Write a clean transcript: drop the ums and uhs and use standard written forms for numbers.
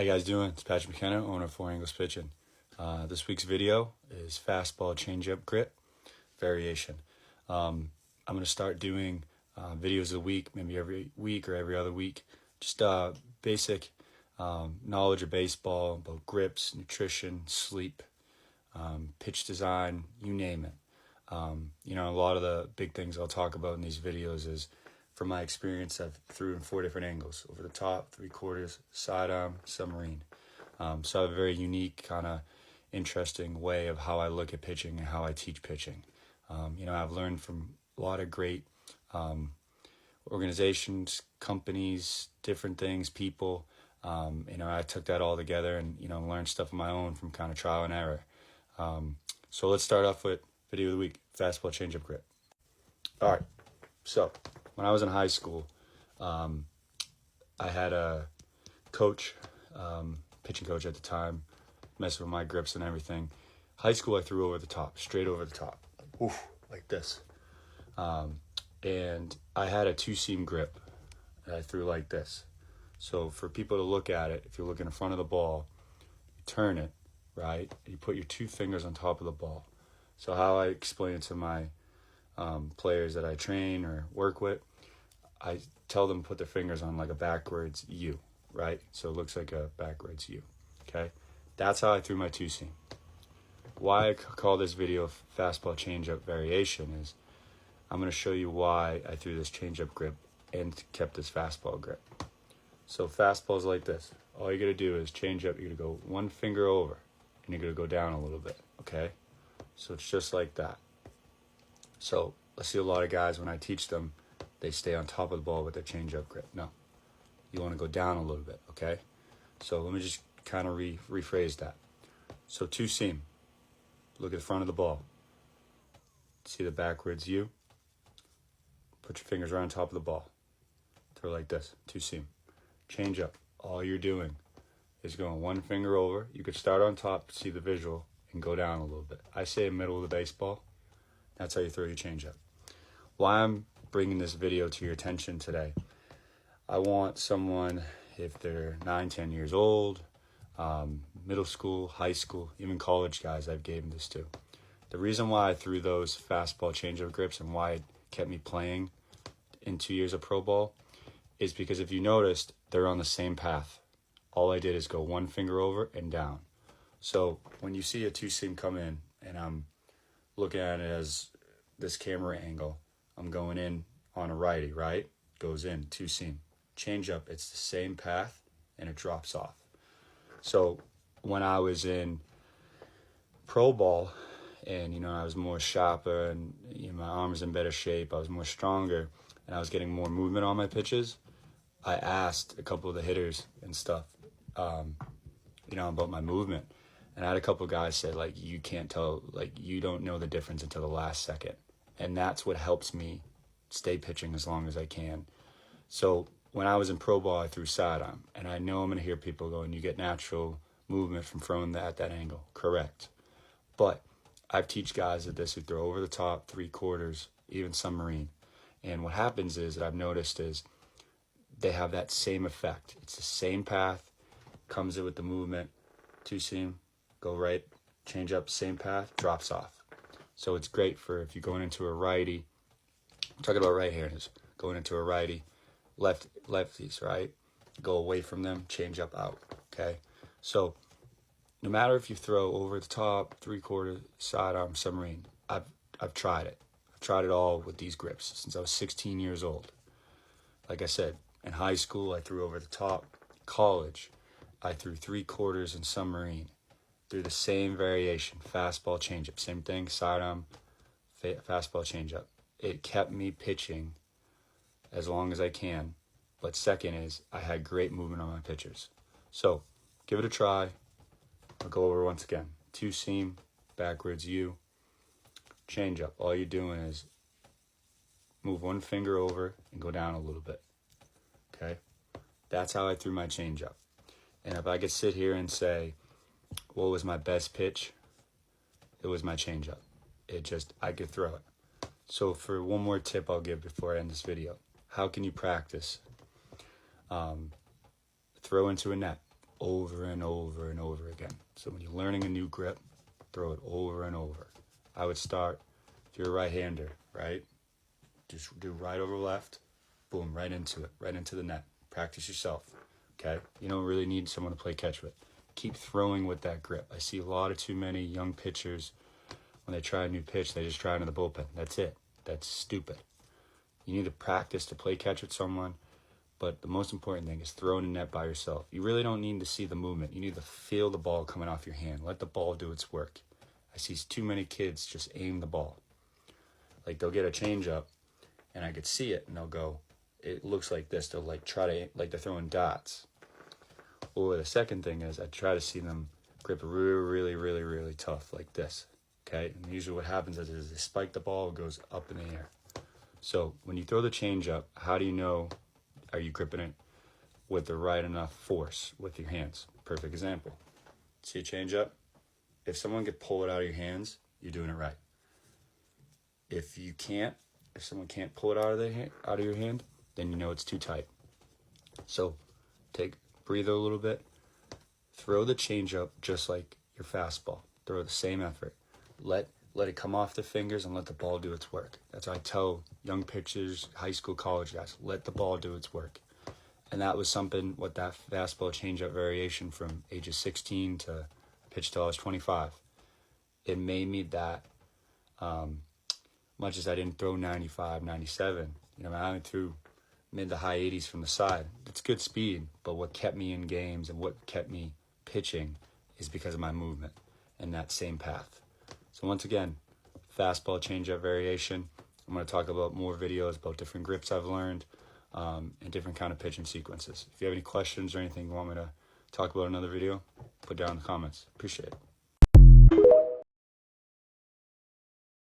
How you guys doing? It's Patrick McKenna, owner of Four Angles Pitching. This week's video is fastball changeup grip variation. I'm going to start doing videos a week, maybe every week or every other week. Just basic knowledge of baseball, about grips, nutrition, sleep, pitch design, you name it. A lot of the big things I'll talk about in these videos is, from my experience, I've threw in 4 different angles: over the top, 3/4, sidearm, submarine. So I have a very unique, kind of interesting way of how I look at pitching and how I teach pitching. I've learned from a lot of great organizations, companies, different things, people. I took that all together and, learned stuff on my own from kind of trial and error. So let's start off with video of the week, fastball changeup grip. All right, so when I was in high school, I had a coach, pitching coach at the time, messing with my grips and everything. High school, I threw over the top, straight over the top, like this. And I had a 2-seam grip that I threw like this. So for people to look at it, if you're looking in front of the ball, you turn it, right? You put your 2 fingers on top of the ball. So how I explain it to my players that I train or work with, I tell them to put their fingers on like a backwards U, right? So it looks like a backwards U, okay? That's how I threw my 2-seam. Why I call this video fastball changeup variation is I'm going to show you why I threw this changeup grip and kept this fastball grip. So fastball's like this. All you got to do is change up. You're going to go 1 finger over and you're going to go down a little bit, okay? So it's just like that. So I see a lot of guys, when I teach them, they stay on top of the ball with their changeup grip. No, you want to go down a little bit, okay? So let me just kind of rephrase that. So 2-seam, look at the front of the ball. See the backwards U? Put your fingers right on top of the ball. Throw like this, 2-seam. Changeup, all you're doing is going 1 finger over. You could start on top, see the visual, and go down a little bit. I say middle of the baseball. That's how you throw your changeup. Why I'm bringing this video to your attention today, I want someone, if they're 9-10 years old, middle school, high school, even college guys I've given this to. The reason why I threw those fastball changeup grips and why it kept me playing in 2 years of pro ball is because, if you noticed, they're on the same path. All I did is go 1 finger over and down. So when you see a 2-seam come in, and I'm looking at it as this camera angle, I'm going in on a righty, right? Goes in, 2-seam. Change up, it's the same path, and it drops off. So when I was in pro ball, and I was more sharper, and my arms in better shape, I was more stronger, and I was getting more movement on my pitches, I asked a couple of the hitters and stuff, about my movement. And I had a couple of guys said, you can't tell, you don't know the difference until the last second. And that's what helps me stay pitching as long as I can. So when I was in pro ball, I threw sidearm. And I know I'm going to hear people going, you get natural movement from throwing that at that angle. Correct. But I've teach guys at this who throw over the top, 3/4, even submarine. And what happens is, that I've noticed, is they have that same effect. It's the same path, comes in with the movement, 2-seam, go right, change up, same path, drops off. So it's great for if you're going into a righty. I'm talking about right-handers. Going into a righty, lefties, right? Go away from them, change up out, okay? So no matter if you throw over the top, 3/4, sidearm, submarine, I've tried it. I've tried it all with these grips since I was 16 years old. Like I said, in high school, I threw over the top. College, I threw 3/4 and submarine. Through the same variation, fastball changeup, same thing, sidearm, fastball changeup. It kept me pitching as long as I can. But second is, I had great movement on my pitchers. So give it a try. I'll go over once again. 2-seam, backwards U, changeup. All you're doing is move 1 finger over and go down a little bit. Okay? That's how I threw my changeup. And if I could sit here and say, what was my best pitch? It was my changeup. I could throw it. So for one more tip I'll give before I end this video, how can you practice? Throw into a net. over and over and over again. So when you're learning a new grip, throw it over and over. I would start, if you're a right-hander, right? Just do right over left, boom, right into it, right into the net. Practice yourself, okay? You don't really need someone to play catch with. Keep throwing with that grip. I see a lot of too many young pitchers, when they try a new pitch, they just try it in the bullpen. That's it. That's stupid. You need to practice to play catch with someone, but the most important thing is throw in the net by yourself. You really don't need to see the movement. You need to feel the ball coming off your hand. Let the ball do its work. I see too many kids just aim the ball. Like they'll get a changeup, and I could see it, and they'll go, it looks like this. They'll like try to, like they're throwing dots. Or the second thing is I try to see them grip really, really, really tough like this, okay? And usually what happens is they spike the ball, it goes up in the air. So when you throw the changeup, how do you know, are you gripping it with the right enough force with your hands? Perfect example. See a changeup? If someone could pull it out of your hands, you're doing it right. If someone can't pull it out of your hand, then you know it's too tight. So breathe a little bit, throw the changeup just like your fastball. Throw the same effort. Let it come off the fingers and let the ball do its work. That's what I tell young pitchers, high school, college guys. Let the ball do its work. And that was something with that fastball changeup variation from ages 16 to pitch till I was 25. It made me that, much as I didn't throw 95, 97, I threw mid to high 80s from the side. It's good speed, but what kept me in games and what kept me pitching is because of my movement and that same path. So once again, fastball changeup variation. I'm going to talk about more videos about different grips I've learned and different kind of pitching sequences. If you have any questions or anything you want me to talk about in another video, put down in the comments. Appreciate it.